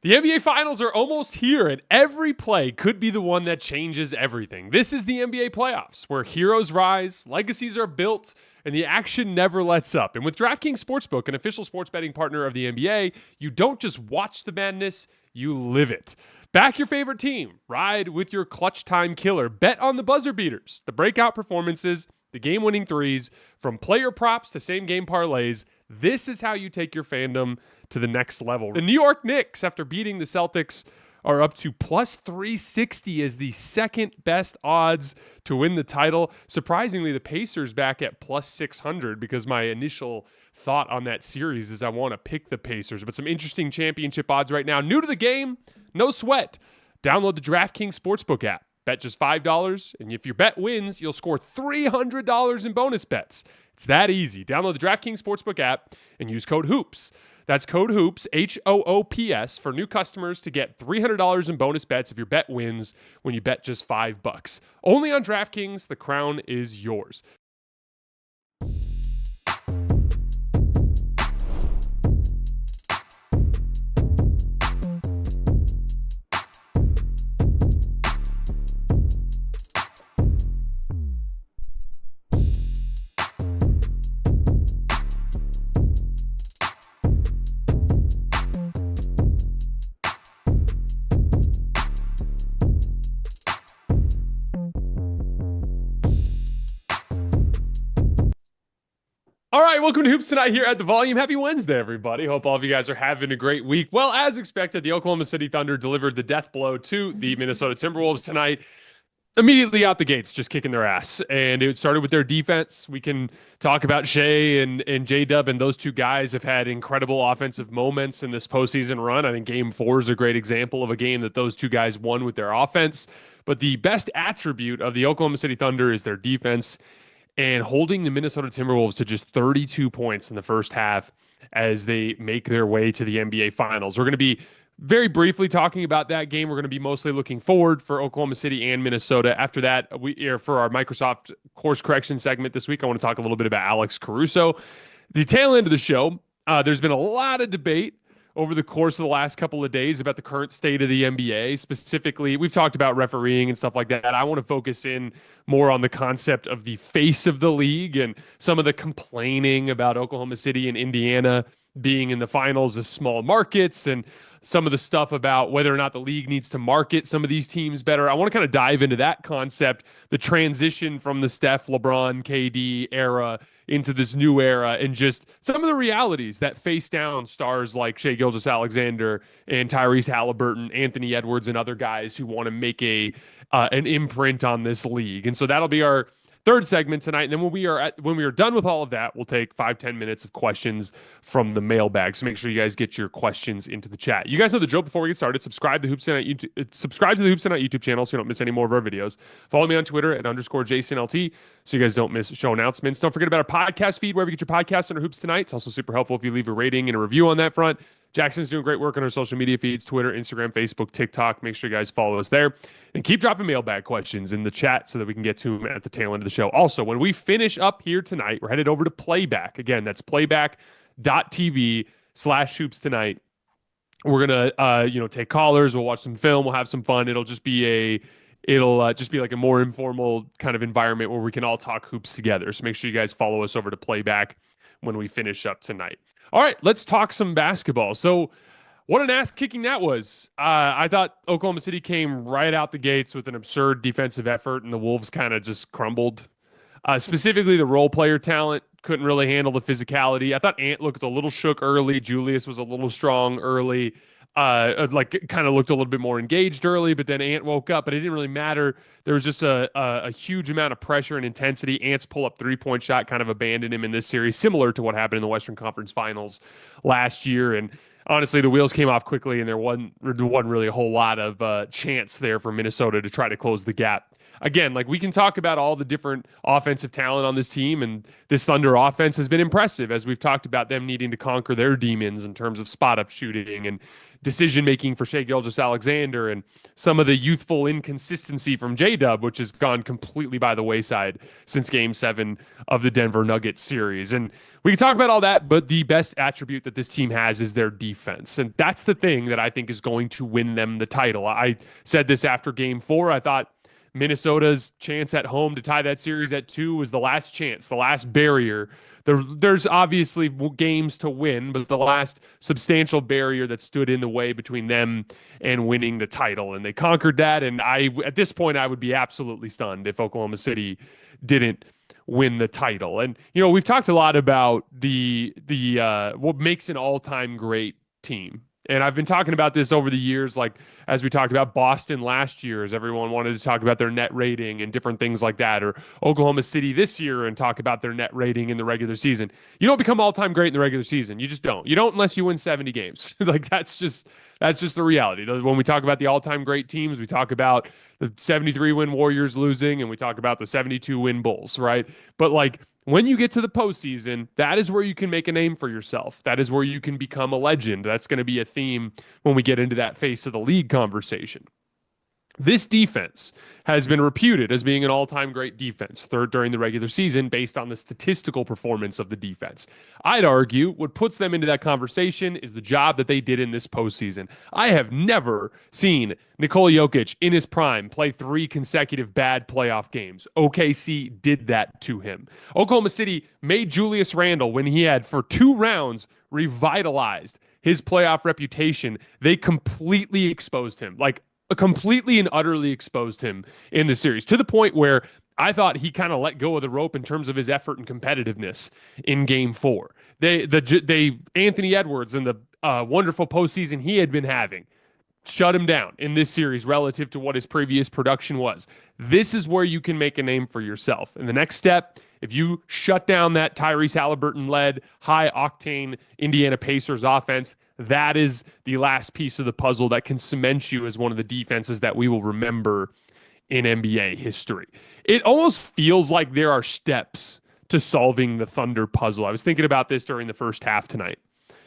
The NBA Finals are almost here, and every play could be the one that changes everything. This is the NBA playoffs, where heroes rise, legacies are built, and the action never lets up. And with DraftKings Sportsbook, an official sports betting partner of the NBA, you don't just watch the madness, you live it. Back your favorite team, ride with your clutch time killer, bet on the buzzer beaters, the breakout performances, the game-winning threes, from player props to same-game parlays. This is how you take your fandom to the next level. The New York Knicks, after beating the Celtics, are up to plus 360 as the second best odds to win the title. Surprisingly, the Pacers back at plus 600 because my initial thought on that series is I want to pick the Pacers. But some interesting championship odds right now. New to the game, no sweat. Download the DraftKings Sportsbook app. Bet just $5, and if your bet wins, you'll score $300 in bonus bets. It's that easy. Download the DraftKings Sportsbook app and use code HOOPS. That's code HOOPS, HOOPS, for new customers to get $300 in bonus bets if your bet wins when you bet just $5. Only on DraftKings, the crown is yours. All right, welcome to Hoops Tonight here at The Volume. Happy Wednesday, everybody. Hope all of you guys are having a great week. Well, as expected, the Oklahoma City Thunder delivered the death blow to the Minnesota Timberwolves tonight. Immediately out the gates, just kicking their ass. And it started with their defense. We can talk about Shai and J-Dub, and those two guys have had incredible offensive moments in this postseason run. I think Game 4 is a great example of a game that those two guys won with their offense. But the best attribute of the Oklahoma City Thunder is their defense, and holding the Minnesota Timberwolves to just 32 points in the first half as they make their way to the NBA Finals. We're going to be very briefly talking about that game. We're going to be mostly looking forward for Oklahoma City and Minnesota. After that, for our Microsoft course correction segment this week, I want to talk a little bit about Alex Caruso. The tail end of the show, there's been a lot of debate over the course of the last couple of days about the current state of the NBA. Specifically, we've talked about refereeing and stuff like that. I want to focus in more on the concept of the face of the league and some of the complaining about Oklahoma City and Indiana being in the finals as small markets, and some of the stuff about whether or not the league needs to market some of these teams better. I want to kind of dive into that concept, the transition from the Steph, LeBron, KD era into this new era, and just some of the realities that face down stars like Shai Gilgeous-Alexander and Tyrese Halliburton, Anthony Edwards, and other guys who want to make an imprint on this league. And so that'll be our third segment tonight. And then when we are done with all of that, we'll take 5-10 minutes of questions from the mailbag. So make sure you guys get your questions into the chat. You guys know the drill. Before we get started, subscribe to the Hoops Tonight YouTube channel so you don't miss any more of our videos. Follow me on Twitter at _JasonLT so you guys don't miss show announcements. Don't forget about our podcast feed, wherever you get your podcasts under Hoops Tonight. It's also super helpful if you leave a rating and a review on that front. Jackson's doing great work on our social media feeds, Twitter, Instagram, Facebook, TikTok. Make sure you guys follow us there. And keep dropping mailbag questions in the chat so that we can get to them at the tail end of the show. Also, when we finish up here tonight, we're headed over to Playback. Again, that's playback.tv/hoops tonight. We're going to take callers. We'll watch some film. We'll have some fun. It'll just be like a more informal kind of environment where we can all talk hoops together. So make sure you guys follow us over to Playback when we finish up tonight. All right, let's talk some basketball. So what an ass kicking that was. I thought Oklahoma City came right out the gates with an absurd defensive effort, and the Wolves kind of just crumbled. Specifically, the role player talent couldn't really handle the physicality. I thought Ant looked a little shook early. Julius was a little strong early. Kind of looked a little bit more engaged early, but then Ant woke up, but it didn't really matter. There was just a huge amount of pressure and intensity. Ant's pull-up three-point shot kind of abandoned him in this series, similar to what happened in the Western Conference Finals last year. And honestly, the wheels came off quickly, and there wasn't really a whole lot of chance there for Minnesota to try to close the gap. again, like we can talk about all the different offensive talent on this team, and this Thunder offense has been impressive as we've talked about them needing to conquer their demons in terms of spot up shooting and decision making for Shai Gilgeous-Alexander and some of the youthful inconsistency from J-Dub, which has gone completely by the wayside since Game 7 of the Denver Nuggets series. And we can talk about all that, but the best attribute that this team has is their defense. And that's the thing that I think is going to win them the title. I said this after Game 4. I thought Minnesota's chance at home to tie that series at 2 was the last chance, the last barrier. There's obviously games to win, but the last substantial barrier that stood in the way between them and winning the title. And they conquered that. And at this point, I would be absolutely stunned if Oklahoma City didn't win the title. And, we've talked a lot about the what makes an all-time great team. And I've been talking about this over the years, like as we talked about Boston last year, as everyone wanted to talk about their net rating and different things like that, or Oklahoma City this year and talk about their net rating in the regular season. You don't become all-time great in the regular season. You just don't. You don't unless you win 70 games. Like that's just the reality. When we talk about the all-time great teams, we talk about the 73-win Warriors losing, and we talk about the 72-win Bulls, right? But like, when you get to the postseason, that is where you can make a name for yourself. That is where you can become a legend. That's going to be a theme when we get into that face of the league conversation. This defense has been reputed as being an all-time great defense, third during the regular season, based on the statistical performance of the defense. I'd argue what puts them into that conversation is the job that they did in this postseason. I have never seen Nikola Jokic in his prime play 3 consecutive bad playoff games. OKC did that to him. Oklahoma City made Julius Randle, when he had for 2 rounds revitalized his playoff reputation, they completely exposed him. Completely and utterly exposed him in the series, to the point where I thought he kind of let go of the rope in terms of his effort and competitiveness in Game 4. Anthony Edwards and the wonderful postseason he had been having shut him down in this series relative to what his previous production was. This is where you can make a name for yourself. And the next step, if you shut down that Tyrese Halliburton-led, high-octane Indiana Pacers offense, that is the last piece of the puzzle that can cement you as one of the defenses that we will remember in NBA history. It almost feels like there are steps to solving the Thunder puzzle. I was thinking about this during the first half tonight.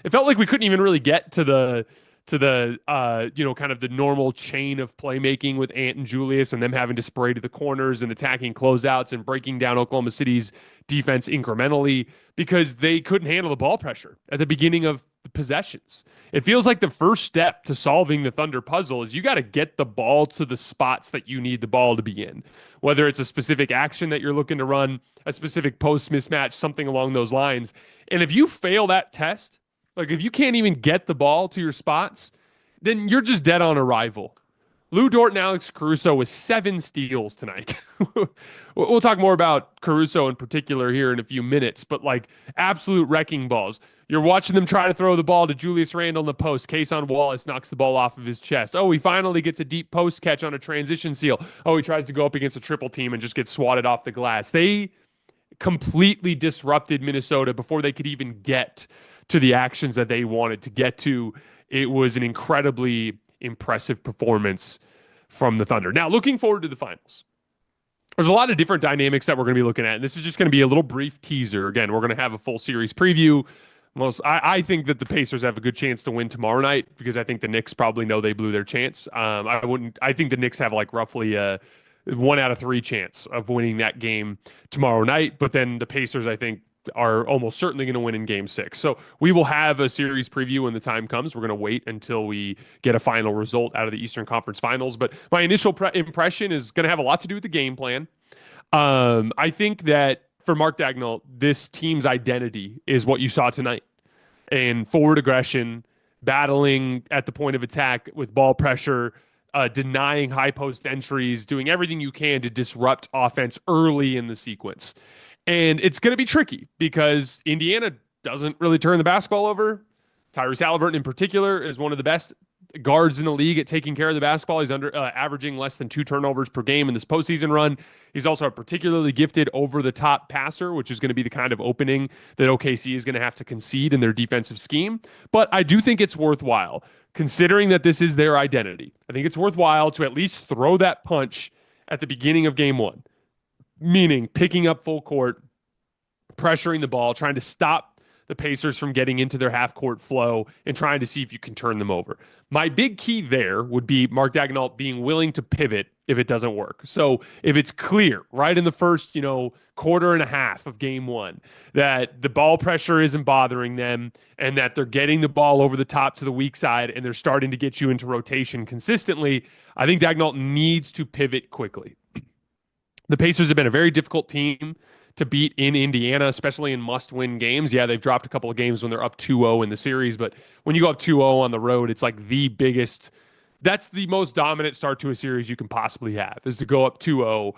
It felt like we couldn't even really get to the kind of the normal chain of playmaking with Ant and Julius and them having to spray to the corners and attacking closeouts and breaking down Oklahoma City's defense incrementally because they couldn't handle the ball pressure at the beginning of the possessions. It feels like the first step to solving the Thunder puzzle is you got to get the ball to the spots that you need the ball to be in, whether it's a specific action that you're looking to run, a specific post mismatch, something along those lines. And if you fail that test, like if you can't even get the ball to your spots, then you're just dead on arrival. Lou Dort and Alex Caruso with 7 steals tonight. We'll talk more about Caruso in particular here in a few minutes, but like absolute wrecking balls. You're watching them try to throw the ball to Julius Randle in the post. Cason Wallace knocks the ball off of his chest. Oh, he finally gets a deep post catch on a transition seal. Oh, he tries to go up against a triple team and just gets swatted off the glass. They completely disrupted Minnesota before they could even get to the actions that they wanted to get to. It was an incredibly impressive performance from the Thunder. Now, looking forward to the finals. There's a lot of different dynamics that we're going to be looking at, and this is just going to be a little brief teaser. Again, we're going to have a full series preview. I think that the Pacers have a good chance to win tomorrow night because I think the Knicks probably know they blew their chance. I think the Knicks have like roughly a 1 out of 3 chance of winning that game tomorrow night, but then the Pacers, I think, are almost certainly going to win in Game 6. So we will have a series preview when the time comes. We're going to wait until we get a final result out of the Eastern Conference Finals. But my initial impression is going to have a lot to do with the game plan. I think that for Mark Dagnall, this team's identity is what you saw tonight. And forward aggression, battling at the point of attack with ball pressure, denying high post entries, doing everything you can to disrupt offense early in the sequence. And it's going to be tricky because Indiana doesn't really turn the basketball over. Tyrese Halliburton in particular is one of the best guards in the league at taking care of the basketball. He's averaging less than 2 turnovers per game in this postseason run. He's also a particularly gifted over-the-top passer, which is going to be the kind of opening that OKC is going to have to concede in their defensive scheme. But I do think it's worthwhile, considering that this is their identity. I think it's worthwhile to at least throw that punch at the beginning of game one, meaning picking up full court, pressuring the ball, trying to stop the Pacers from getting into their half court flow and trying to see if you can turn them over. My big key there would be Mark Daigneault being willing to pivot if it doesn't work. So if it's clear right in the first, quarter and a half of game one that the ball pressure isn't bothering them and that they're getting the ball over the top to the weak side and they're starting to get you into rotation consistently, I think Daigneault needs to pivot quickly. The Pacers have been a very difficult team to beat in Indiana, especially in must-win games. Yeah, they've dropped a couple of games when they're up 2-0 in the series, but when you go up 2-0 on the road, it's like that's the most dominant start to a series you can possibly have, is to go up 2-0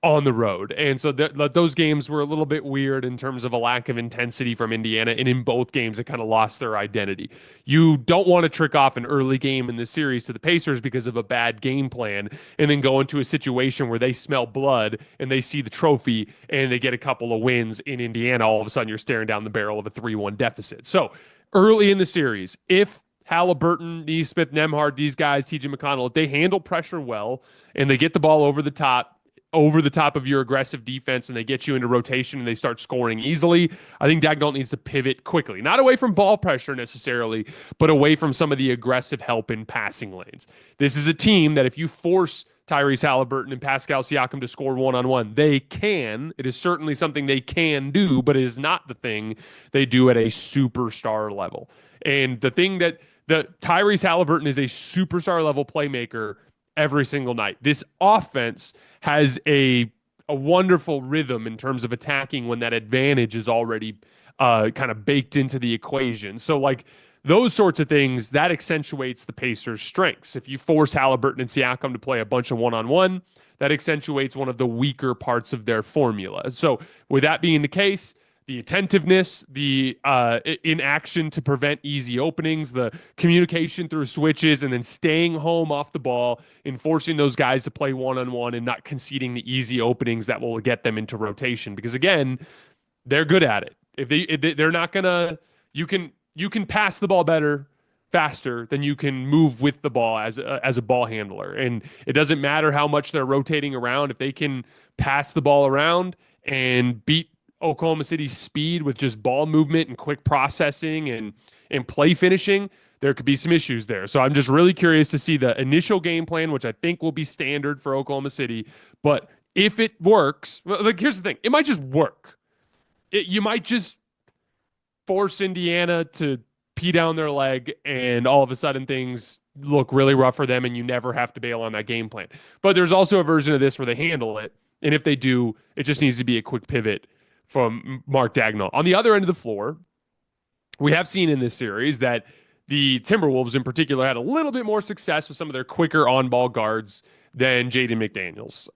on the road. And so those games were a little bit weird in terms of a lack of intensity from Indiana, and in both games, it kind of lost their identity. You don't want to trick off an early game in this series to the Pacers because of a bad game plan, and then go into a situation where they smell blood and they see the trophy and they get a couple of wins in Indiana. All of a sudden, you're staring down the barrel of a 3-1 deficit. So early in the series, if Halliburton, Nesmith, Nembhard, these guys, TJ McConnell, if they handle pressure well and they get the ball over the top of your aggressive defense and they get you into rotation and they start scoring easily, I think Daigneault needs to pivot quickly. Not away from ball pressure necessarily, but away from some of the aggressive help in passing lanes. This is a team that if you force Tyrese Halliburton and Pascal Siakam to score one-on-one, they can. It is certainly something they can do, but it is not the thing they do at a superstar level. And the thing that Tyrese Halliburton is a superstar level playmaker every single night. This offense has a wonderful rhythm in terms of attacking when that advantage is already kind of baked into the equation. So like those sorts of things, that accentuates the Pacers' strengths. If you force Halliburton and Siakam to play a bunch of one-on-one, that accentuates one of the weaker parts of their formula. So with that being the case, the attentiveness, the inaction to prevent easy openings, the communication through switches, and then staying home off the ball and forcing those guys to play one-on-one and not conceding the easy openings that will get them into rotation. Because again, they're good at it. If they're not gonna, you can pass the ball better, faster than you can move with the ball as a ball handler. And it doesn't matter how much they're rotating around. If they can pass the ball around and beat Oklahoma City's speed with just ball movement and quick processing and play finishing, there could be some issues there. So I'm just really curious to see the initial game plan, which I think will be standard for Oklahoma City. But if it works, like here's the thing, it might just work. You might just force Indiana to pee down their leg and all of a sudden things look really rough for them and you never have to bail on that game plan. But there's also a version of this where they handle it. And if they do, it just needs to be a quick pivot from Mark Daigneault. On the other end of the floor, we have seen in this series that the Timberwolves in particular had a little bit more success with some of their quicker on-ball guards than Jaden McDaniels.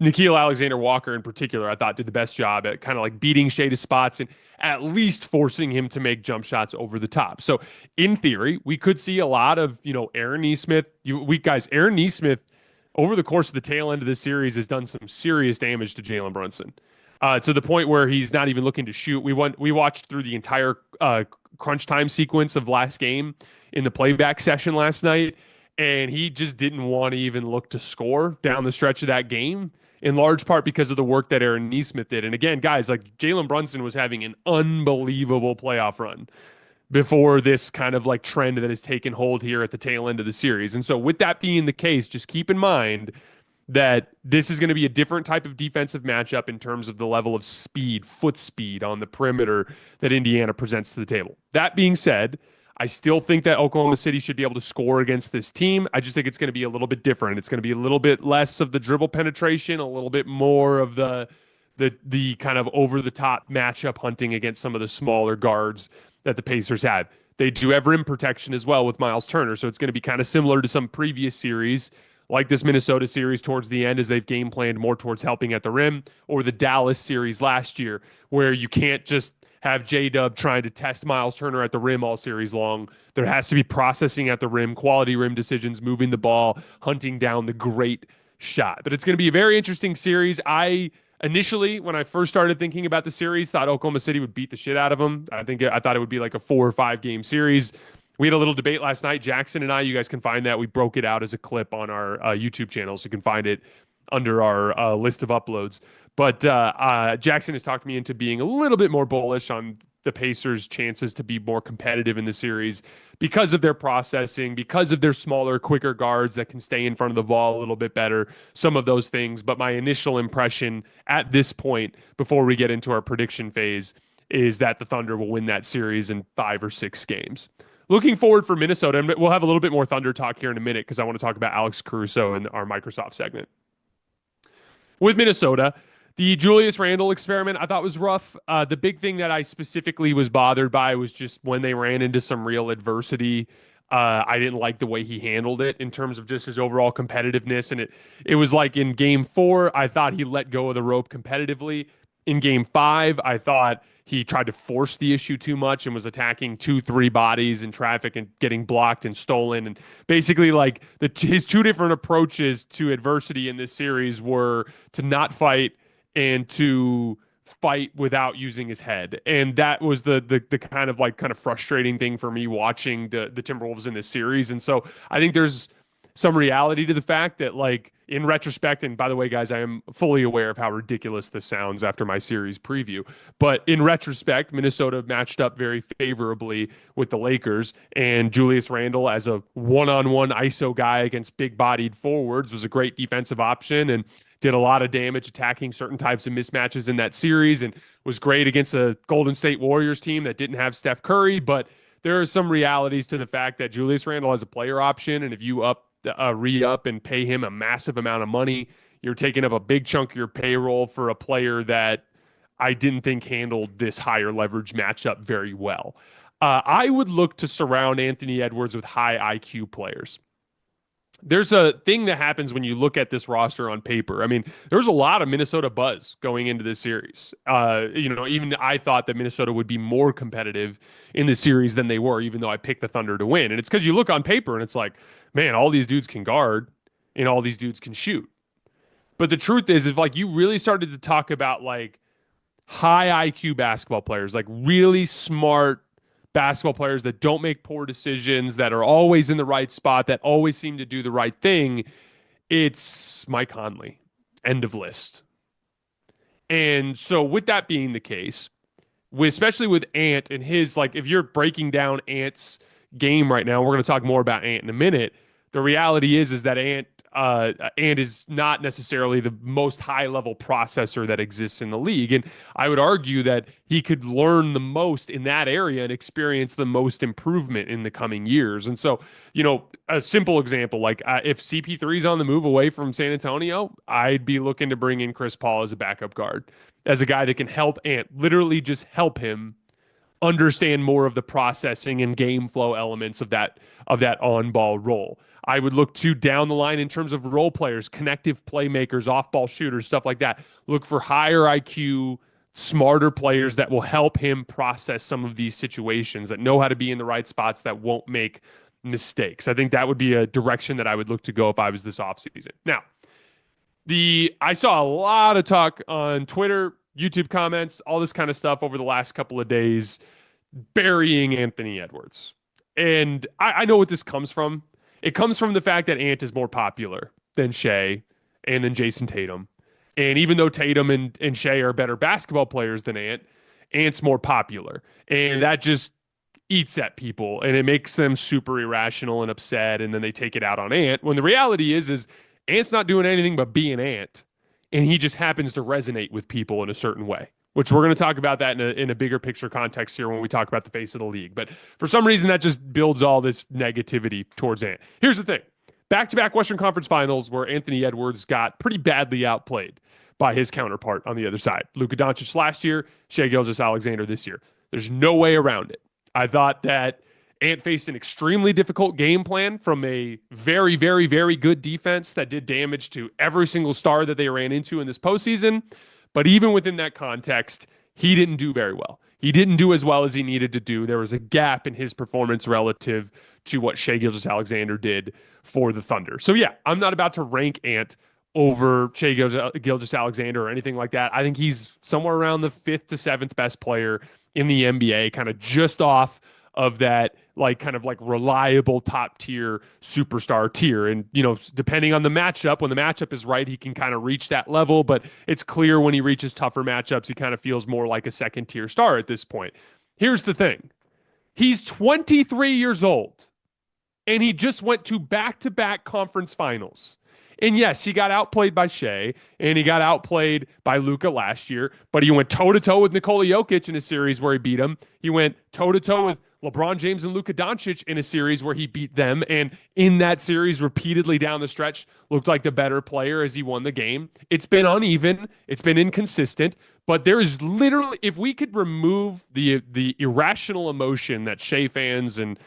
Nickeil Alexander-Walker in particular, I thought did the best job at kind of like beating Shai to spots and at least forcing him to make jump shots over the top. So in theory, we could see a lot of, Aaron Nesmith. Aaron Nesmith over the course of the tail end of this series has done some serious damage to Jalen Brunson. To the point where he's not even looking to shoot. We watched through the entire crunch time sequence of last game in the playback session last night, and he just didn't want to even look to score down the stretch of that game, in large part because of the work that Aaron Nesmith did. And again, guys, like Jalen Brunson was having an unbelievable playoff run before this kind of like trend that has taken hold here at the tail end of the series. And so with that being the case, just keep in mind that this is going to be a different type of defensive matchup in terms of the level of speed, foot speed on the perimeter that Indiana presents to the table. That being said, I still think that Oklahoma City should be able to score against this team. I just think it's going to be a little bit different. It's going to be a little bit less of the dribble penetration, a little bit more of the kind of over-the-top matchup hunting against some of the smaller guards that the Pacers have. They do have rim protection as well with Miles Turner, so it's going to be kind of similar to some previous series like this Minnesota series towards the end as they've game planned more towards helping at the rim, or the Dallas series last year where you can't just have J-Dub trying to test Miles Turner at the rim all series long. There has to be processing at the rim, quality rim decisions, moving the ball, hunting down the great shot. But it's going to be a very interesting series. I initially, when I first started thinking about the series, thought Oklahoma City would beat the shit out of them. I thought it would be like a 4 or 5 game series. We had a little debate last night, Jackson and I. You guys can find that. We broke it out as a clip on our YouTube channel, so you can find it under our list of uploads. But Jackson has talked me into being a little bit more bullish on the Pacers' chances to be more competitive in the series because of their processing, because of their smaller, quicker guards that can stay in front of the ball a little bit better, some of those things. But my initial impression at this point, before we get into our prediction phase, is that the Thunder will win that series in 5 or 6 games. Looking forward for Minnesota, and we'll have a little bit more Thunder talk here in a minute because I want to talk about Alex Caruso in our Microsoft segment. With Minnesota, the Julius Randle experiment I thought was rough. The big thing that I specifically was bothered by was just when they ran into some real adversity. I didn't like the way he handled it in terms of just his overall competitiveness. And it was like in game 4, I thought he let go of the rope competitively. In game 5, I thought he tried to force the issue too much and was attacking 2-3 bodies in traffic and getting blocked and stolen. And basically, like his 2 different approaches to adversity in this series were to not fight and to fight without using his head. And that was the kind of frustrating thing for me watching the Timberwolves in this series. And so I think there's some reality to the fact that, like, in retrospect, and by the way, guys, I am fully aware of how ridiculous this sounds after my series preview, but in retrospect, Minnesota matched up very favorably with the Lakers, and Julius Randle as a one-on-one ISO guy against big-bodied forwards was a great defensive option and did a lot of damage attacking certain types of mismatches in that series and was great against a Golden State Warriors team that didn't have Steph Curry. But there are some realities to the fact that Julius Randle has a player option, and if you re-up and pay him a massive amount of money, you're taking up a big chunk of your payroll for a player that I didn't think handled this higher leverage matchup very well. I would look to surround Anthony Edwards with high IQ players. There's a thing that happens when you look at this roster on paper. I mean, there was a lot of Minnesota buzz going into this series. Even I thought that Minnesota would be more competitive in this series than they were, even though I picked the Thunder to win. And it's because you look on paper and it's like, man, all these dudes can guard and all these dudes can shoot. But the truth is, if like you really started to talk about like high IQ basketball players, like really smart basketball players that don't make poor decisions, that are always in the right spot, that always seem to do the right thing, it's Mike Conley. End of list. And so with that being the case, especially with Ant and his, like, if you're breaking down Ant's game right now, we're going to talk more about Ant in a minute. The reality is that Ant is not necessarily the most high-level processor that exists in the league. And I would argue that he could learn the most in that area and experience the most improvement in the coming years. And so, a simple example, like if CP3 is on the move away from San Antonio, I'd be looking to bring in Chris Paul as a backup guard, as a guy that can help Ant, literally just help him understand more of the processing and game flow elements of that on-ball role. I would look to down the line in terms of role players, connective playmakers, off-ball shooters, stuff like that. Look for higher IQ, smarter players that will help him process some of these situations, that know how to be in the right spots, that won't make mistakes. I think that would be a direction that I would look to go if I was this offseason. Now, I saw a lot of talk on Twitter, YouTube comments, all this kind of stuff over the last couple of days, burying Anthony Edwards. And I know what this comes from. It comes from the fact that Ant is more popular than Shai and than Jason Tatum. And even though Tatum and Shai are better basketball players than Ant, Ant's more popular. And that just eats at people, and it makes them super irrational and upset, and then they take it out on Ant. When the reality is Ant's not doing anything but being Ant, and he just happens to resonate with people in a certain way, which we're going to talk about that in a bigger picture context here when we talk about the face of the league. But for some reason, that just builds all this negativity towards Ant. Here's the thing. Back-to-back Western Conference Finals where Anthony Edwards got pretty badly outplayed by his counterpart on the other side. Luka Doncic last year, Shai Gilgeous-Alexander this year. There's no way around it. I thought that Ant faced an extremely difficult game plan from a very, very, very good defense that did damage to every single star that they ran into in this postseason. But even within that context, he didn't do very well. He didn't do as well as he needed to do. There was a gap in his performance relative to what Shai Gilgeous-Alexander did for the Thunder. So yeah, I'm not about to rank Ant over Shai Gilgeous-Alexander or anything like that. I think he's somewhere around the 5th to 7th best player in the NBA, kind of just off of that like kind of like reliable top tier superstar tier. And, you know, depending on the matchup, when the matchup is right, he can kind of reach that level. But it's clear when he reaches tougher matchups, he kind of feels more like a second tier star at this point. Here's the thing. He's 23 years old and he just went to back-to-back conference finals. And yes, he got outplayed by Shai, and he got outplayed by Luka last year, but he went toe-to-toe with Nikola Jokic in a series where he beat him. He went toe-to-toe with LeBron James and Luka Doncic in a series where he beat them, and in that series, repeatedly down the stretch, looked like the better player as he won the game. It's been uneven. It's been inconsistent, but there is literally, if we could remove the irrational emotion that Shai fans and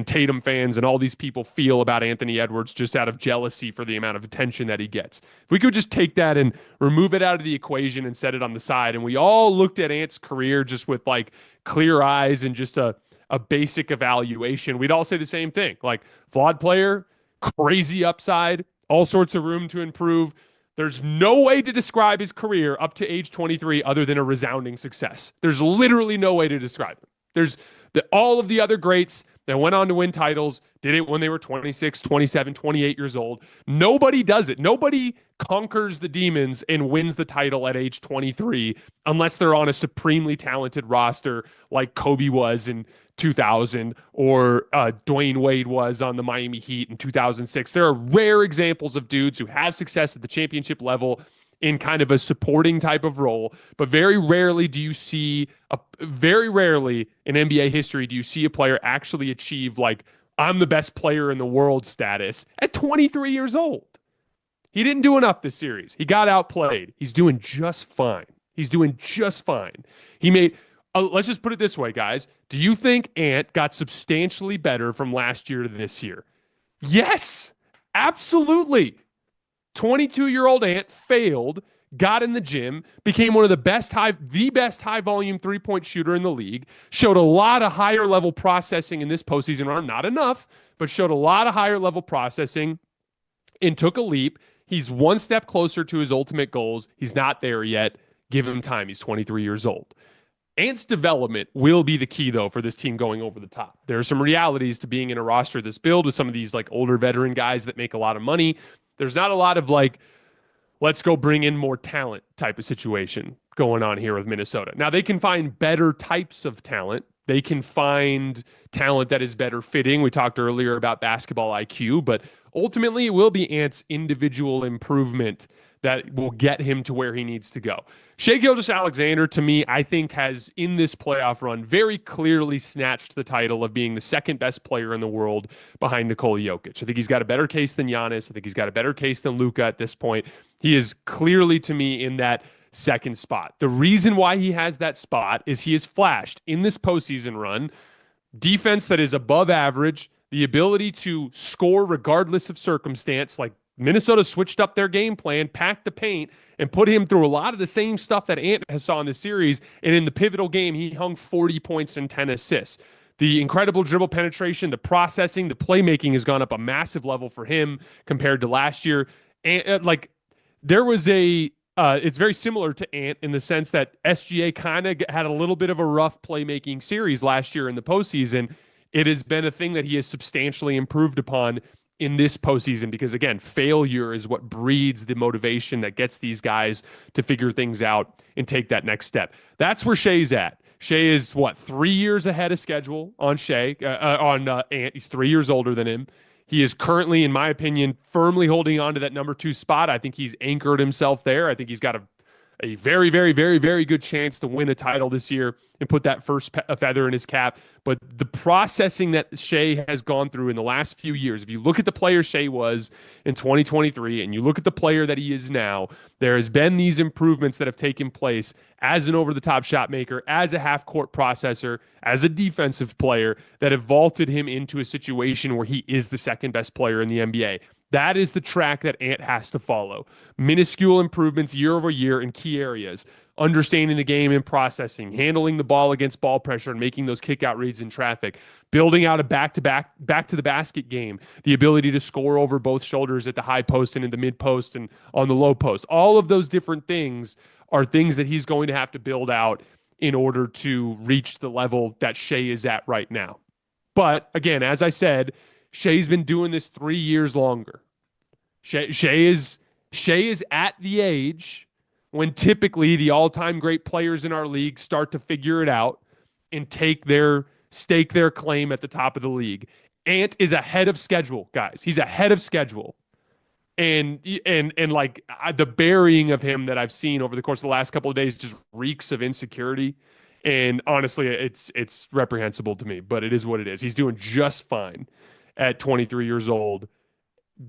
Tatum fans and all these people feel about Anthony Edwards just out of jealousy for the amount of attention that he gets. If we could just take that and remove it out of the equation and set it on the side, and we all looked at Ant's career just with like clear eyes and just a basic evaluation, we'd all say the same thing. Like, flawed player, crazy upside, all sorts of room to improve. There's no way to describe his career up to age 23 other than a resounding success. There's literally no way to describe him. There's all of the other greats that went on to win titles did it when they were 26, 27, 28 years old. Nobody does it. Nobody conquers the demons and wins the title at age 23 unless they're on a supremely talented roster like Kobe was in 2000 or Dwayne Wade was on the Miami Heat in 2006. There are rare examples of dudes who have success at the championship level in kind of a supporting type of role, but very rarely do you see very rarely in NBA history do you see a player actually achieve like, I'm the best player in the world status at 23 years old. He didn't do enough this series. He got outplayed. He's doing just fine. He made, let's just put it this way, guys. Do you think Ant got substantially better from last year to this year? Yes, absolutely. 22-year-old Ant failed, got in the gym, became one of the best high volume three-point shooter in the league, showed a lot of higher level processing in this postseason run, not enough, but showed a lot of higher level processing and took a leap. He's one step closer to his ultimate goals. He's not there yet. Give him time. He's 23 years old. Ant's development will be the key, though, for this team going over the top. There are some realities to being in a roster this build with some of these like older veteran guys that make a lot of money. There's not a lot of like, let's go bring in more talent type of situation going on here with Minnesota. Now, they can find better types of talent. They can find talent that is better fitting. We talked earlier about basketball IQ, but ultimately it will be Ant's individual improvement that will get him to where he needs to go. Shai Gilgeous-Alexander, to me, I think has, in this playoff run, very clearly snatched the title of being the second best player in the world behind Nikola Jokic. I think he's got a better case than Giannis. I think he's got a better case than Luka at this point. He is clearly, to me, in that second spot. The reason why he has that spot is he has flashed in this postseason run defense that is above average, the ability to score regardless of circumstance. Like, Minnesota switched up their game plan, packed the paint, and put him through a lot of the same stuff that Ant has saw in the series. And in the pivotal game, he hung 40 points and 10 assists. The incredible dribble penetration, the processing, the playmaking has gone up a massive level for him compared to last year. And there was it's very similar to Ant in the sense that SGA kind of had a little bit of a rough playmaking series last year in the postseason. It has been a thing that he has substantially improved upon in this postseason because, again, failure is what breeds the motivation that gets these guys to figure things out and take that next step. That's where Shai's at. Shai is, 3 years ahead of schedule on Ant. He's 3 years older than him. He is currently, in my opinion, firmly holding on to that number 2 spot. I think he's anchored himself there. I think he's got a very, very, very, very good chance to win a title this year and put that first feather in his cap. But the processing that Shai has gone through in the last few years, if you look at the player Shai was in 2023 and you look at the player that he is now, there has been these improvements that have taken place as an over-the-top shot maker, as a half-court processor, as a defensive player that have vaulted him into a situation where he is the second best player in the NBA. That is the track that Ant has to follow. Minuscule improvements year over year in key areas. Understanding the game and processing, handling the ball against ball pressure and making those kick-out reads in traffic, building out a back-to-the-basket game, the ability to score over both shoulders at the high post and in the mid-post and on the low post. All of those different things are things that he's going to have to build out in order to reach the level that Shai is at right now. But again, as I said, Shai's been doing this 3 years longer. Shai is at the age when typically the all-time great players in our league start to figure it out and stake their claim at the top of the league. Ant is ahead of schedule, guys. He's ahead of schedule. And like the burying of him that I've seen over the course of the last couple of days just reeks of insecurity. And honestly, it's reprehensible to me, but it is what it is. He's doing just fine at 23 years old,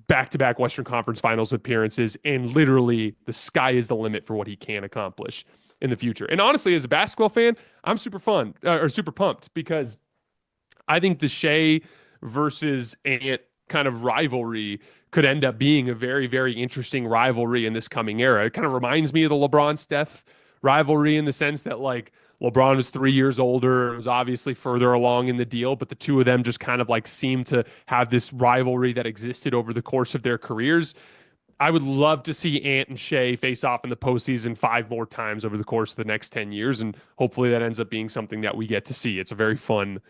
back-to-back Western Conference Finals appearances, and literally the sky is the limit for what he can accomplish in the future. And honestly, as a basketball fan, I'm super pumped because I think the Shai versus Ant kind of rivalry could end up being a very, very interesting rivalry in this coming era. It kind of reminds me of the LeBron-Steph rivalry in the sense that like LeBron was 3 years older and was obviously further along in the deal, but the two of them just kind of like seemed to have this rivalry that existed over the course of their careers. I would love to see Ant and Shai face off in the postseason 5 more times over the course of the next 10 years, and hopefully that ends up being something that we get to see. It's a very fun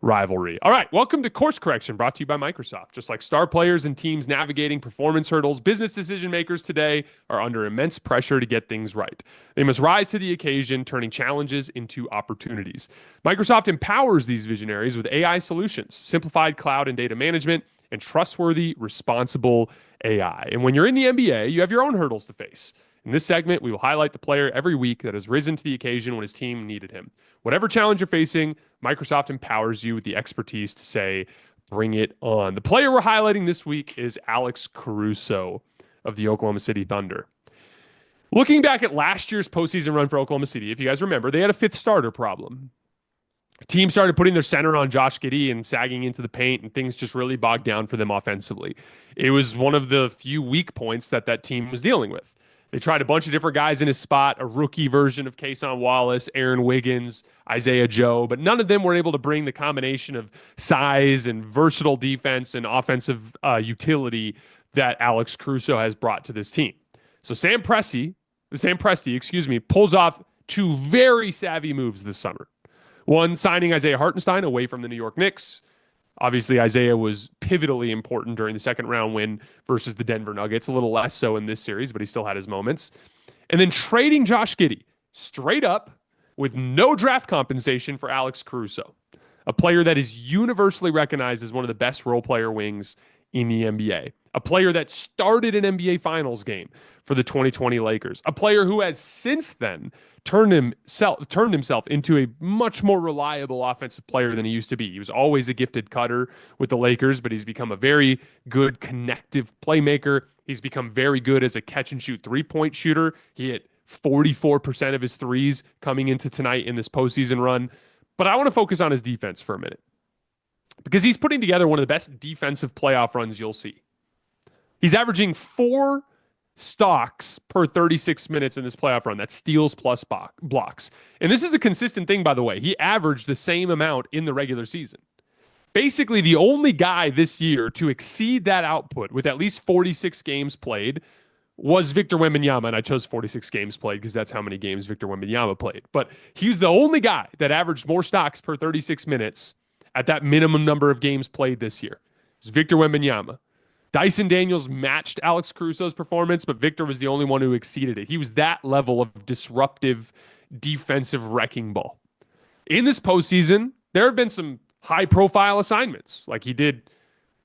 rivalry. All right, welcome to Course Correction, brought to you by Microsoft. Just like star players and teams navigating performance hurdles, business decision makers today are under immense pressure to get things right. They must rise to the occasion, turning challenges into opportunities. Microsoft empowers these visionaries with AI solutions, simplified cloud and data management, and trustworthy, responsible AI. And when you're in the NBA, you have your own hurdles to face. In this segment, we will highlight the player every week that has risen to the occasion when his team needed him. Whatever challenge you're facing, Microsoft empowers you with the expertise to say, bring it on. The player we're highlighting this week is Alex Caruso of the Oklahoma City Thunder. Looking back at last year's postseason run for Oklahoma City, if you guys remember, they had a 5th starter problem. The team started putting their center on Josh Giddey and sagging into the paint, and things just really bogged down for them offensively. It was one of the few weak points that team was dealing with. They tried a bunch of different guys in his spot, a rookie version of Cason Wallace, Aaron Wiggins, Isaiah Joe, but none of them were able to bring the combination of size and versatile defense and offensive utility that Alex Caruso has brought to this team. So Sam Presti, pulls off 2 very savvy moves this summer. One, signing Isaiah Hartenstein away from the New York Knicks. Obviously, Isaiah was pivotally important during the second round win versus the Denver Nuggets. A little less so in this series, but he still had his moments. And then trading Josh Giddey straight up with no draft compensation for Alex Caruso, a player that is universally recognized as one of the best role player wings in the NBA, a player that started an NBA Finals game for the 2020 Lakers, a player who has since then turned himself into a much more reliable offensive player than he used to be. He was always a gifted cutter with the Lakers, but he's become a very good connective playmaker. He's become very good as a catch-and-shoot three-point shooter. He hit 44% of his threes coming into tonight in this postseason run. But I want to focus on his defense for a minute because he's putting together one of the best defensive playoff runs you'll see. He's averaging 4 stocks per 36 minutes in this playoff run. That's steals plus blocks. And this is a consistent thing, by the way. He averaged the same amount in the regular season. Basically, the only guy this year to exceed that output with at least 46 games played was Victor Wembanyama, and I chose 46 games played because that's how many games Victor Wembanyama played. But he was the only guy that averaged more stocks per 36 minutes at that minimum number of games played this year. It was Victor Wembanyama. Dyson Daniels matched Alex Caruso's performance, but Victor was the only one who exceeded it. He was that level of disruptive defensive wrecking ball. In this postseason, there have been some high-profile assignments. Like he did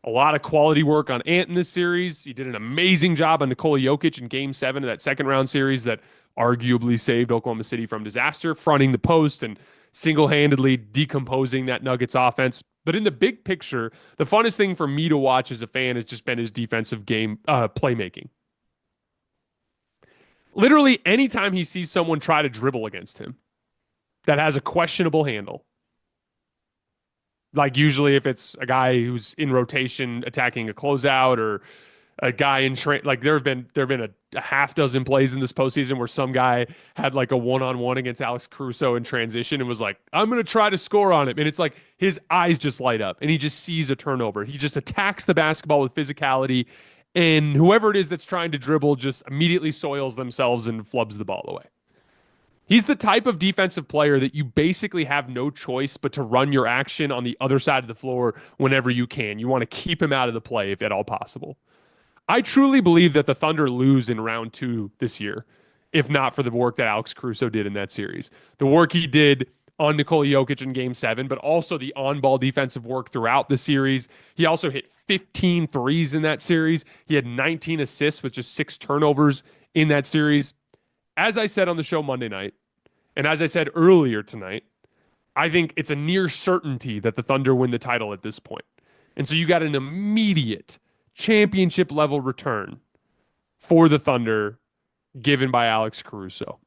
a lot of quality work on Ant in this series. He did an amazing job on Nikola Jokic in Game 7 of that second-round series that arguably saved Oklahoma City from disaster, fronting the post and single-handedly decomposing that Nuggets offense. But in the big picture, the funnest thing for me to watch as a fan has just been his defensive game playmaking. Literally, anytime he sees someone try to dribble against him that has a questionable handle, like usually if it's a guy who's in rotation attacking a closeout or a guy in like there have been a half dozen plays in this postseason where some guy had like a one-on-one against Alex Caruso in transition and was like, I'm going to try to score on him. And it's like his eyes just light up and he just sees a turnover. He just attacks the basketball with physicality, and whoever it is that's trying to dribble just immediately soils themselves and flubs the ball away. He's the type of defensive player that you basically have no choice but to run your action on the other side of the floor whenever you can. You want to keep him out of the play if at all possible. I truly believe that the Thunder lose in round 2 this year, if not for the work that Alex Caruso did in that series. The work he did on Nikola Jokic in Game 7, but also the on-ball defensive work throughout the series. He also hit 15 threes in that series. He had 19 assists with just 6 turnovers in that series. As I said on the show Monday night, and as I said earlier tonight, I think it's a near certainty that the Thunder win the title at this point. And so you got an immediate championship level return for the Thunder given by Alex Caruso.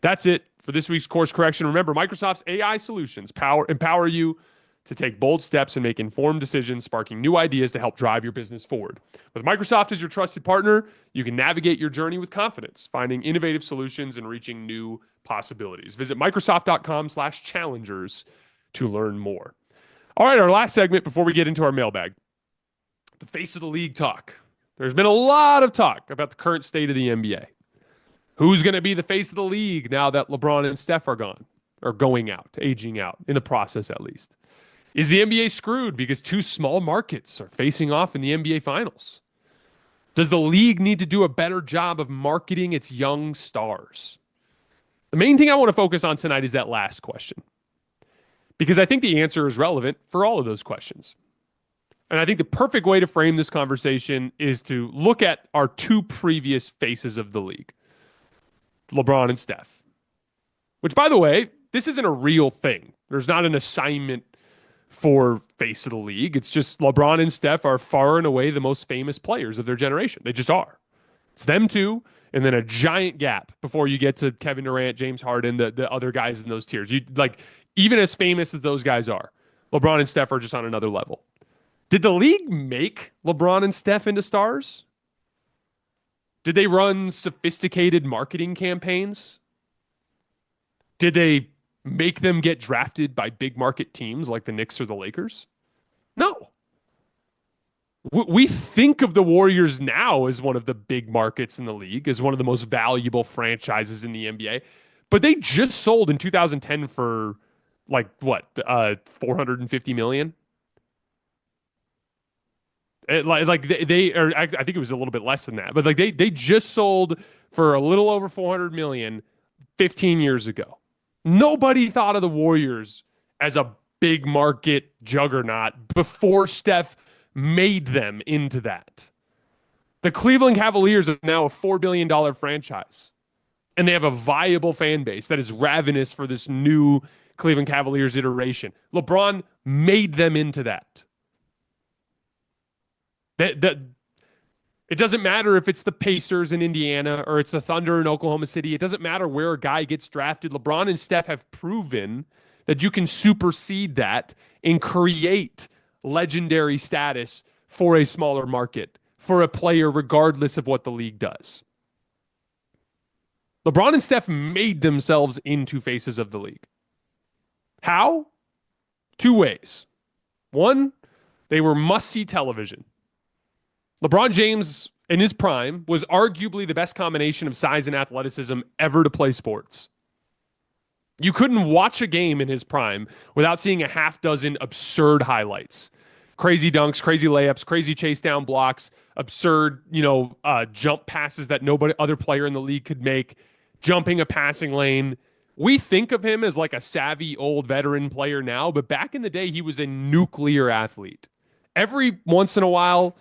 That's it for this week's course correction. Remember, Microsoft's AI solutions empower you to take bold steps and make informed decisions, sparking new ideas to help drive your business forward. With Microsoft as your trusted partner, you can navigate your journey with confidence, finding innovative solutions and reaching new possibilities. Visit Microsoft.com/challengers to learn more. All right, our last segment before we get into our mailbag. The face of the league talk. There's been a lot of talk about the current state of the NBA. Who's going to be the face of the league now that LeBron and Steph are gone, or going out, aging out, in the process at least? Is the NBA screwed because 2 small markets are facing off in the NBA Finals? Does the league need to do a better job of marketing its young stars? The main thing I want to focus on tonight is that last question, because I think the answer is relevant for all of those questions. And I think the perfect way to frame this conversation is to look at our 2 previous faces of the league, LeBron and Steph. Which, by the way, this isn't a real thing. There's not an assignment for face of the league. It's just LeBron and Steph are far and away the most famous players of their generation. They just are. It's them 2, and then a giant gap before you get to Kevin Durant, James Harden, the other guys in those tiers. Even as famous as those guys are, LeBron and Steph are just on another level. Did the league make LeBron and Steph into stars? Did they run sophisticated marketing campaigns? Did they make them get drafted by big market teams like the Knicks or the Lakers? No. We think of the Warriors now as one of the big markets in the league, as one of the most valuable franchises in the NBA. But they just sold in 2010 for $450 million? I think it was a little bit less than that, but they just sold for a little over 400 million 15 years ago. Nobody thought of the Warriors as a big market juggernaut before Steph made them into that. The Cleveland Cavaliers are now a $4 billion franchise, and they have a viable fan base that is ravenous for this new Cleveland Cavaliers iteration. LeBron made them into that. It doesn't matter if it's the Pacers in Indiana or it's the Thunder in Oklahoma City. It doesn't matter where a guy gets drafted. LeBron and Steph have proven that you can supersede that and create legendary status for a smaller market, for a player, regardless of what the league does. LeBron and Steph made themselves into faces of the league. How? 2 ways. 1, they were must-see television. LeBron James, in his prime, was arguably the best combination of size and athleticism ever to play sports. You couldn't watch a game in his prime without seeing a half dozen absurd highlights. Crazy dunks, crazy layups, crazy chase down blocks, absurd, jump passes that nobody other player in the league could make, jumping a passing lane. We think of him as like a savvy old veteran player now, but back in the day, he was a nuclear athlete. Every once in a while,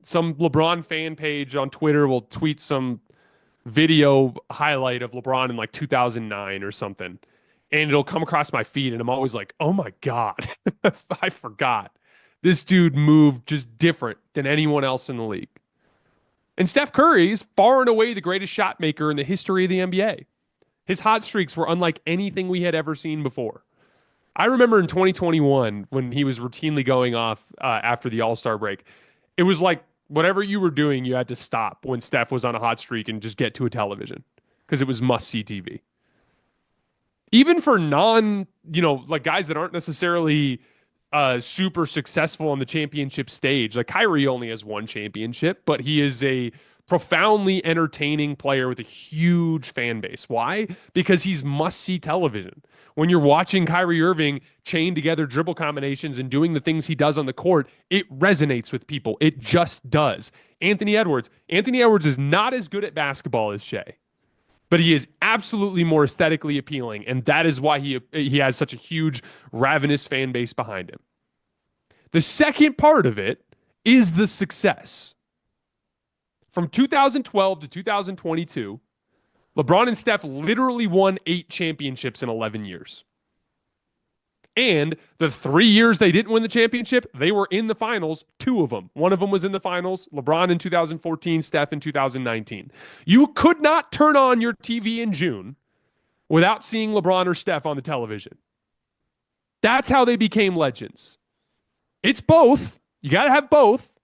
some LeBron fan page on Twitter will tweet some video highlight of LeBron in 2009 or something, and it'll come across my feed, and I'm always like, oh my God, I forgot. This dude moved just different than anyone else in the league. And Steph Curry is far and away the greatest shot maker in the history of the NBA. His hot streaks were unlike anything we had ever seen before. I remember in 2021 when he was routinely going off after the All-Star break, it was like whatever you were doing, you had to stop when Steph was on a hot streak and just get to a television because it was must-see TV. Even for guys that aren't necessarily super successful on the championship stage. Like Kyrie only has 1 championship, but he is a profoundly entertaining player with a huge fan base. Why? Because he's must-see television. When you're watching Kyrie Irving chain together dribble combinations and doing the things he does on the court, it resonates with people. It just does. Anthony Edwards is not as good at basketball as Shai, but he is absolutely more aesthetically appealing, and that is why he has such a huge, ravenous fan base behind him. The second part of it is the success. From 2012 to 2022, LeBron and Steph literally won 8 championships in 11 years. And the 3 years they didn't win the championship, they were in the finals, 2 of them. One of them was in the finals, LeBron in 2014, Steph in 2019. You could not turn on your TV in June without seeing LeBron or Steph on the television. That's how they became legends. It's both. You got to have both.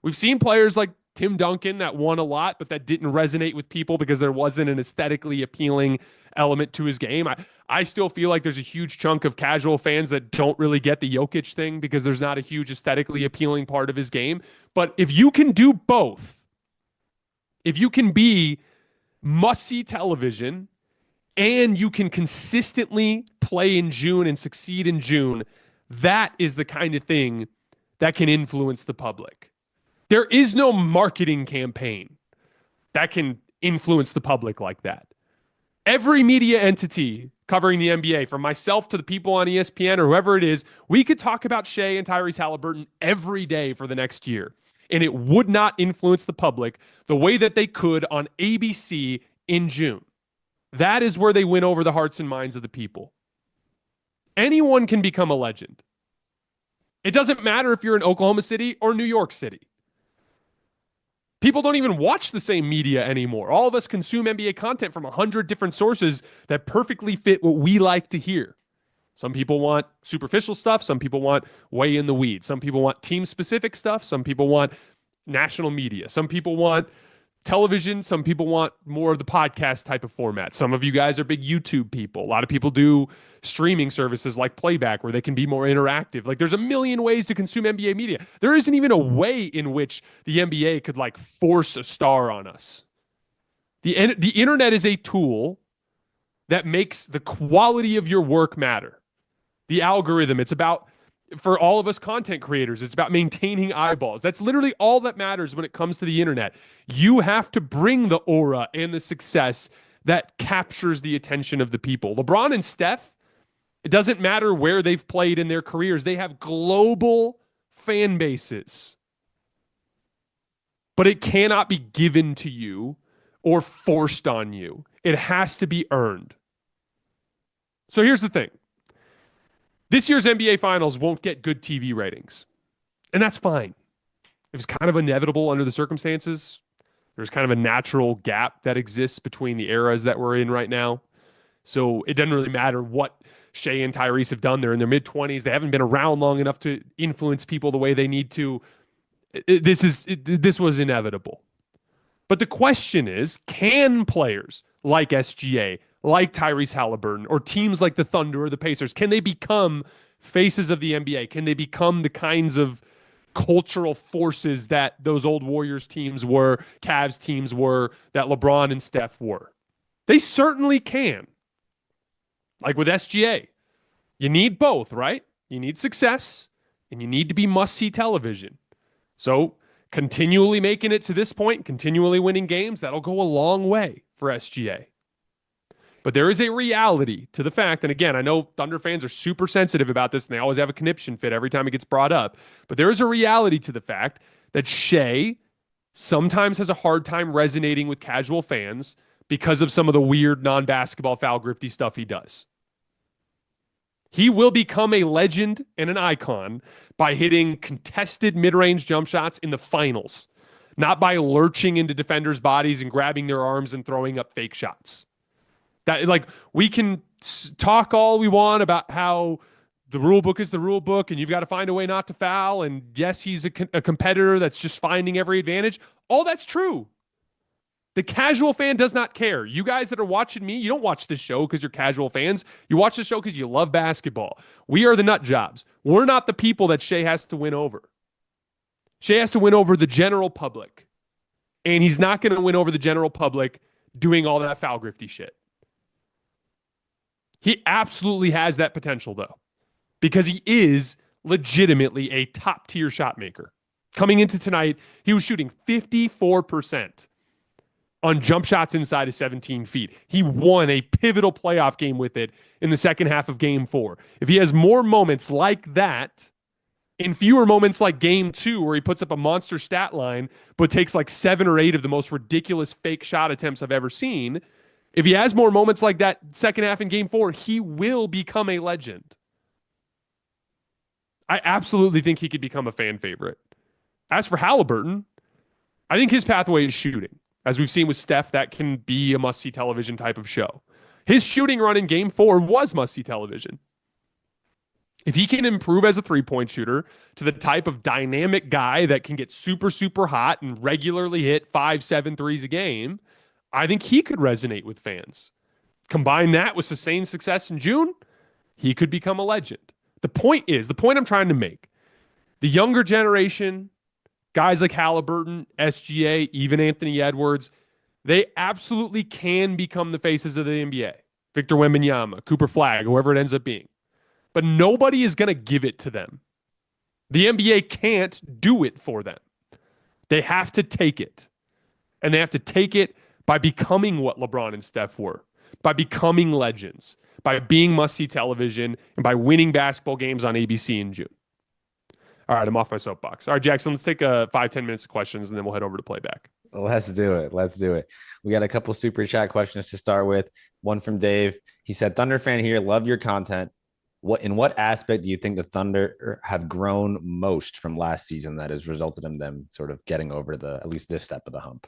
We've seen players like Tim Duncan that won a lot, but that didn't resonate with people because there wasn't an aesthetically appealing element to his game. I still feel like there's a huge chunk of casual fans that don't really get the Jokic thing because there's not a huge aesthetically appealing part of his game. But if you can do both, if you can be must-see television and you can consistently play in June and succeed in June, that is the kind of thing that can influence the public. There is no marketing campaign that can influence the public like that. Every media entity covering the NBA, from myself to the people on ESPN or whoever it is, we could talk about Shai and Tyrese Halliburton every day for the next year, and it would not influence the public the way that they could on ABC in June. That is where they win over the hearts and minds of the people. Anyone can become a legend. It doesn't matter if you're in Oklahoma City or New York City. People don't even watch the same media anymore. All of us consume NBA content from 100 different sources that perfectly fit what we like to hear. Some people want superficial stuff. Some people want way in the weeds. Some people want team-specific stuff. Some people want national media. Some people want television. Some people want more of the podcast type of format. Some of you guys are big YouTube people. A lot of people do streaming services like Playback where they can be more interactive. Like there's a million ways to consume NBA media. There isn't even a way in which the NBA could like force a star on us. The internet is a tool that makes the quality of your work matter. The algorithm, it's about, for all of us content creators, it's about maintaining eyeballs. That's literally all that matters when it comes to the internet. You have to bring the aura and the success that captures the attention of the people. LeBron and Steph, it doesn't matter where they've played in their careers. They have global fan bases. But it cannot be given to you or forced on you. It has to be earned. So here's the thing. This year's NBA Finals won't get good TV ratings, and that's fine. It was kind of inevitable under the circumstances. There's kind of a natural gap that exists between the eras that we're in right now. So it doesn't really matter what Shai and Tyrese have done. They're in their mid-20s. They haven't been around long enough to influence people the way they need to. This was inevitable. But the question is, can players like SGA, like Tyrese Halliburton, or teams like the Thunder or the Pacers, can they become faces of the NBA? Can they become the kinds of cultural forces that those old Warriors teams were, Cavs teams were, that LeBron and Steph were? They certainly can. Like with SGA, you need both, right? You need success, and you need to be must-see television. So continually making it to this point, continually winning games, that'll go a long way for SGA. But there is a reality to the fact, and again, I know Thunder fans are super sensitive about this, and they always have a conniption fit every time it gets brought up, but there is a reality to the fact that Shai sometimes has a hard time resonating with casual fans because of some of the weird non-basketball foul grifty stuff he does. He will become a legend and an icon by hitting contested mid-range jump shots in the finals, not by lurching into defenders' bodies and grabbing their arms and throwing up fake shots. That, like, we can talk all we want about how the rule book is the rule book and you've got to find a way not to foul. And yes, he's a competitor that's just finding every advantage. All that's true. The casual fan does not care. You guys that are watching me, you don't watch this show because you're casual fans. You watch the show because you love basketball. We are the nut jobs. We're not the people that Shai has to win over. Shai has to win over the general public. And he's not going to win over the general public doing all that foul grifty shit. He absolutely has that potential, though, because he is legitimately a top tier shot maker. Coming into tonight, he was shooting 54% on jump shots inside of 17 feet. He won a pivotal playoff game with it in the second half of game 4. If he has more moments like that, in fewer moments like game 2, where he puts up a monster stat line, but takes like 7 or 8 of the most ridiculous fake shot attempts I've ever seen, if he has more moments like that second half in game 4, he will become a legend. I absolutely think he could become a fan favorite. As for Halliburton, I think his pathway is shooting. As we've seen with Steph, that can be a must-see television type of show. His shooting run in game 4 was must-see television. If he can improve as a three-point shooter to the type of dynamic guy that can get super, super hot and regularly hit 5-7 threes a game, I think he could resonate with fans. Combine that with sustained success in June, he could become a legend. The point I'm trying to make, the younger generation, guys like Halliburton, SGA, even Anthony Edwards, they absolutely can become the faces of the NBA. Victor Wembanyama, Cooper Flagg, whoever it ends up being. But nobody is going to give it to them. The NBA can't do it for them. They have to take it. And they have to take it by becoming what LeBron and Steph were, by becoming legends, by being must-see television, and by winning basketball games on ABC in June. All right, I'm off my soapbox. All right, Jackson, let's take 5-10 minutes of questions, and then we'll head over to playback. Let's do it. We got a couple super chat questions to start with. One from Dave. He said, Thunder fan here, love your content. In what aspect do you think the Thunder have grown most from last season that has resulted in them sort of getting over at least this step of the hump?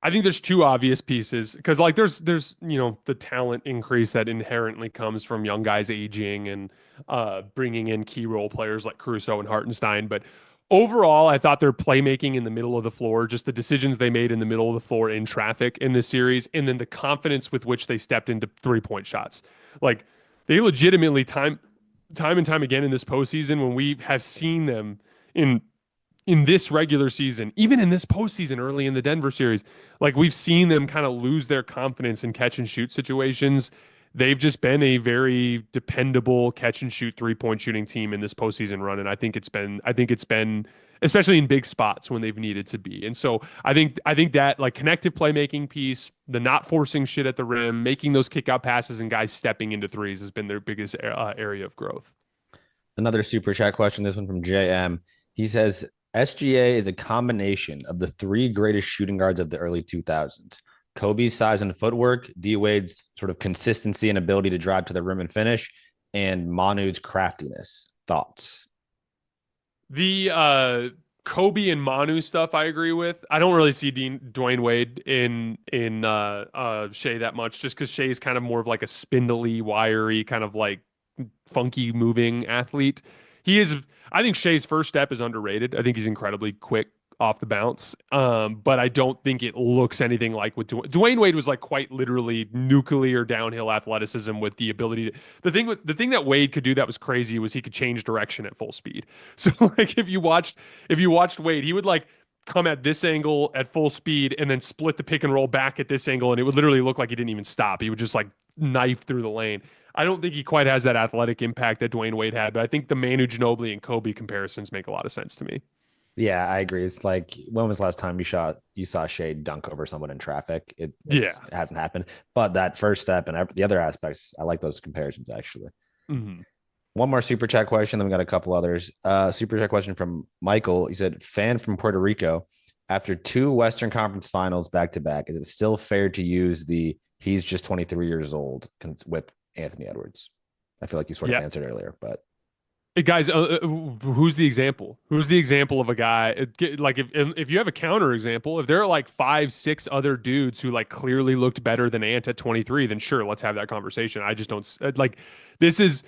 I think there's two obvious pieces, because like there's the talent increase that inherently comes from young guys aging and bringing in key role players like Caruso and Hartenstein. But overall, I thought their playmaking in the middle of the floor, just the decisions they made in the middle of the floor in traffic in this series, and then the confidence with which they stepped into 3-point shots. Like, they legitimately time and time again in this postseason, when we have seen them in this regular season, even in this postseason early in the Denver series, like we've seen them kind of lose their confidence in catch and shoot situations. They've just been a very dependable catch and shoot 3-point shooting team in this postseason run. And I think it's been, especially in big spots when they've needed to be. And so I think that like connective playmaking piece, the not forcing shit at the rim, making those kick out passes and guys stepping into threes has been their biggest area of growth. Another super chat question. This one from JM. He says, SGA is a combination of the 3 greatest shooting guards of the early 2000s. Kobe's size and footwork, D-Wade's sort of consistency and ability to drive to the rim and finish, and Manu's craftiness. Thoughts? The Kobe and Manu stuff I agree with. I don't really see Dwayne Wade in Shai that much, just because Shai is kind of more of like a spindly, wiry, kind of like funky moving athlete. I think Shai's first step is underrated. I think he's incredibly quick off the bounce. But I don't think it looks anything like what Dwayne Wade was like, quite literally nuclear downhill athleticism with the ability to, the thing that Wade could do that was crazy was he could change direction at full speed. So like if you watched Wade, he would like come at this angle at full speed and then split the pick and roll back at this angle, and it would literally look like he didn't even stop. He would just like knife through the lane. I don't think he quite has that athletic impact that Dwayne Wade had, but I think the Manu Ginobili and Kobe comparisons make a lot of sense to me. Yeah, I agree. It's like, when was the last time you saw Shai dunk over someone in traffic? It hasn't happened. But that first step and the other aspects, I like those comparisons actually. Mm-hmm. One more super chat question, then we got a couple others. Super chat question from Michael. He said, fan from Puerto Rico, after 2 Western Conference finals back to back, is it still fair to use the he's just 23 years old with Anthony Edwards? I feel like you sort of answered earlier, but hey guys, who's the example? Who's the example of a guy? Like if you have a counter example, if there are like 5-6 other dudes who like clearly looked better than Ant at 23, then sure, let's have that conversation. I just don't like this is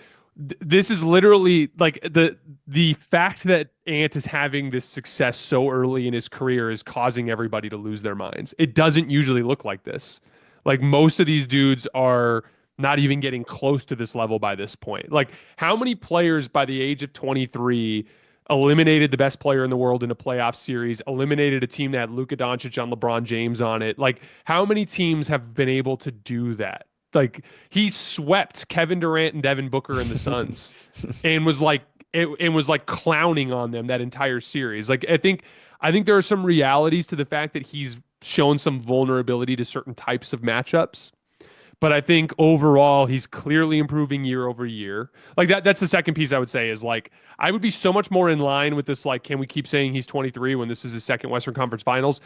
literally like the fact that Ant is having this success so early in his career is causing everybody to lose their minds. It doesn't usually look like this. Like most of these dudes are not even getting close to this level by this point. Like how many players by the age of 23 eliminated the best player in the world in a playoff series, eliminated a team that had Luka Doncic on LeBron James on it. Like, how many teams have been able to do that? Like, he swept Kevin Durant and Devin Booker and the Suns and was like clowning on them that entire series. Like, I think there are some realities to the fact that he's shown some vulnerability to certain types of matchups. But I think overall he's clearly improving year over year. Like that's the second piece I would say is like I would be so much more in line with this like can we keep saying he's 23 when this is his second Western Conference Finals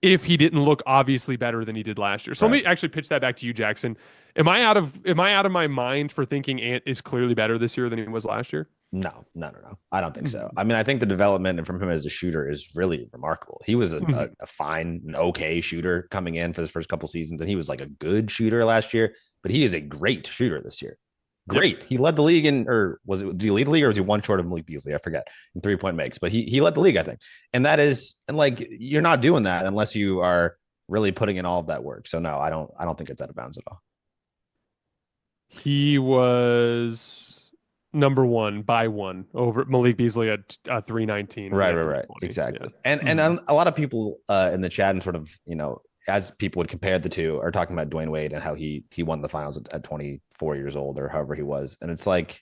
if he didn't look obviously better than he did last year. So let me actually pitch that back to you, Jackson. Am I out of my mind for thinking Ant is clearly better this year than he was last year? No. I don't think so. I mean, I think the development from him as a shooter is really remarkable. He was a fine, an okay shooter coming in for his first couple seasons, and he was like a good shooter last year, but he is a great shooter this year. Great. Yep. He led the league did he lead the league or was he one short of Malik Beasley? I forget in 3-point makes, but he led the league, I think. And like, you're not doing that unless you are really putting in all of that work. So no, I don't think it's out of bounds at all. He was number one by one over Malik Beasley at 319. Right. Exactly. Yeah. And a lot of people in the chat and sort of, as people would compare the two are talking about Dwayne Wade and how he won the finals at 24 years old or however he was. And it's like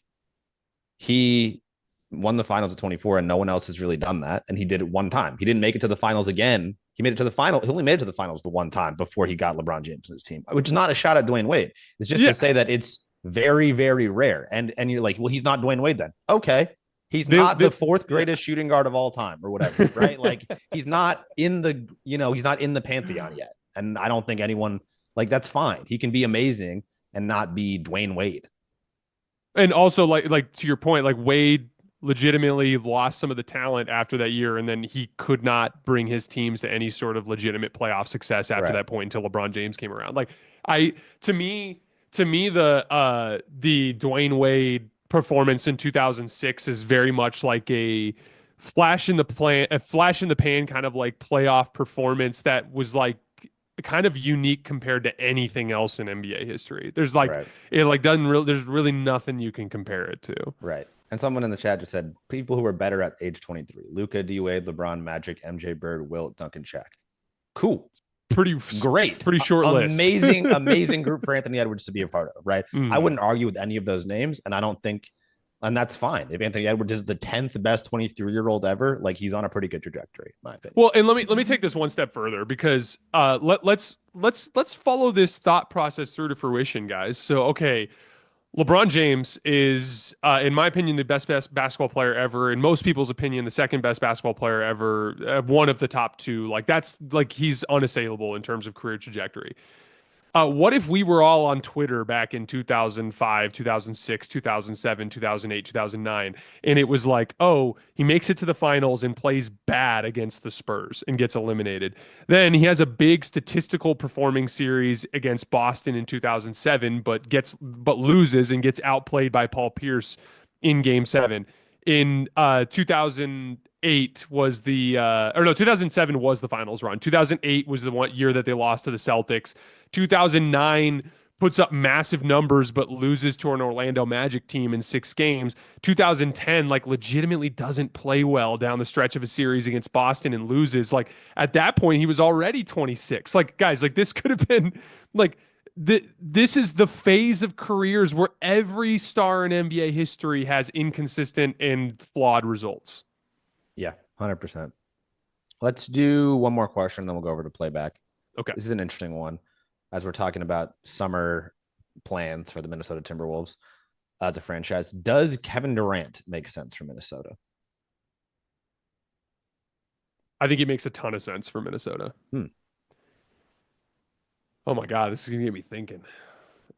he won the finals at 24 and no one else has really done that. And he did it one time. He didn't make it to the finals again. He made it to the final. He only made it to the finals the one time before he got LeBron James in his team, which is not a shot at Dwayne Wade. It's just to say that it's very, very rare. And you're like, well, he's not Dwayne Wade then. Okay. He's not the fourth greatest shooting guard of all time or whatever, right? Like he's not in the, he's not in the pantheon yet. And I don't think anyone like that's fine. He can be amazing and not be Dwayne Wade. And also like to your point, like Wade legitimately lost some of the talent after that year, and then he could not bring his teams to any sort of legitimate playoff success after that point until LeBron James came around. Like to me the Dwayne Wade performance in 2006 is very much like a flash in the pan kind of like playoff performance that was like kind of unique compared to anything else in NBA history. There's there's really nothing you can compare it to. Right. And someone in the chat just said people who were better at age 23: Luka, D Wade, LeBron, Magic, MJ, Bird, Wilt, Duncan, Shaq. Cool. Pretty great. Pretty short list. Amazing group for Anthony Edwards to be a part of, right? I wouldn't argue with any of those names, and I don't think, and that's fine. If Anthony Edwards is the 10th best 23-year-old ever, like he's on a pretty good trajectory, in my opinion. Well, and let me take this one step further because let's follow this thought process through to fruition, guys. So okay, LeBron James is, in my opinion, the best basketball player ever. In most people's opinion, the second best basketball player ever. One of the top two. Like that's like he's unassailable in terms of career trajectory. What if we were all on Twitter back in 2005, 2006, 2007, 2008, 2009, and it was like, oh, he makes it to the finals and plays bad against the Spurs and gets eliminated. Then he has a big statistical performing series against Boston in 2007, but loses and gets outplayed by Paul Pierce in Game 7. In 2008 was 2007 was the finals run. 2008 was the one year that they lost to the Celtics. 2009 puts up massive numbers but loses to an Orlando Magic team in 6 games. 2010 like legitimately doesn't play well down the stretch of a series against Boston and loses. Like at that point he was already 26. Like guys, like this could have been like this is the phase of careers where every star in NBA history has inconsistent and flawed results. Yeah, 100%. Let's do one more question, then we'll go over to playback. Okay. This is an interesting one as we're talking about summer plans for the Minnesota Timberwolves as a franchise. Does Kevin Durant make sense for Minnesota? I think it makes a ton of sense for Minnesota. Oh my God, this is gonna get me thinking.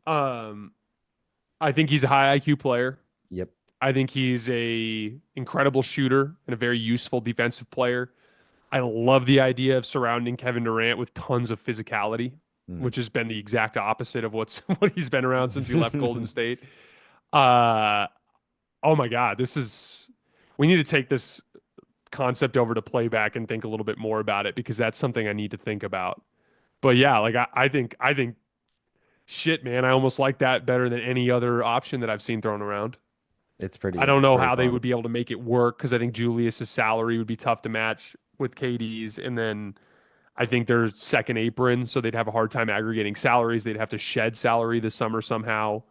I think he's a high IQ player. Yep. I think he's a incredible shooter and a very useful defensive player. I love the idea of surrounding Kevin Durant with tons of physicality, which has been the exact opposite of what he's been around since he left Golden State. Oh my God, we need to take this concept over to playback and think a little bit more about it because that's something I need to think about. But yeah, like I think shit, man, I almost like that better than any other option that I've seen thrown around. It's pretty. I don't It's know pretty how they fun. would be able to make it work because I think Julius's salary would be tough to match with KD's, and then I think they're second apron, so they'd have a hard time aggregating salaries. They'd have to shed salary this summer somehow.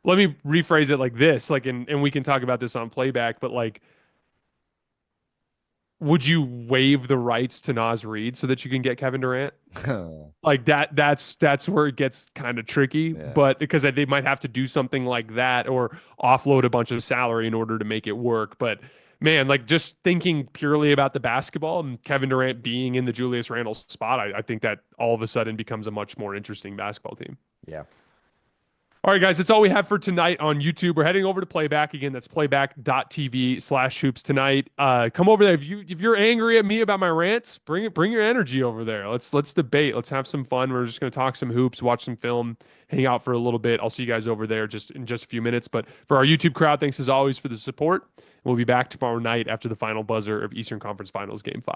Let me rephrase it like this, like, and we can talk about this on playback, but like, would you waive the rights to Naz Reid so that you can get Kevin Durant? Like that's where it gets kind of tricky, Yeah. but because they might have to do something like that or offload a bunch of salary in order to make it work. But man, like just thinking purely about the basketball and Kevin Durant being in the Julius Randle spot, I think that all of a sudden becomes a much more interesting basketball team. Yeah. All right, guys, that's all we have for tonight on YouTube. We're heading over to Playback again. That's playback.tv/hoops tonight. Come over there. If you're angry at me about my rants, bring your energy over there. Let's debate. Let's have some fun. We're just gonna talk some hoops, watch some film, hang out for a little bit. I'll see you guys over there just in just a few minutes. But for our YouTube crowd, thanks as always for the support. We'll be back tomorrow night after the final buzzer of Eastern Conference Finals Game 5.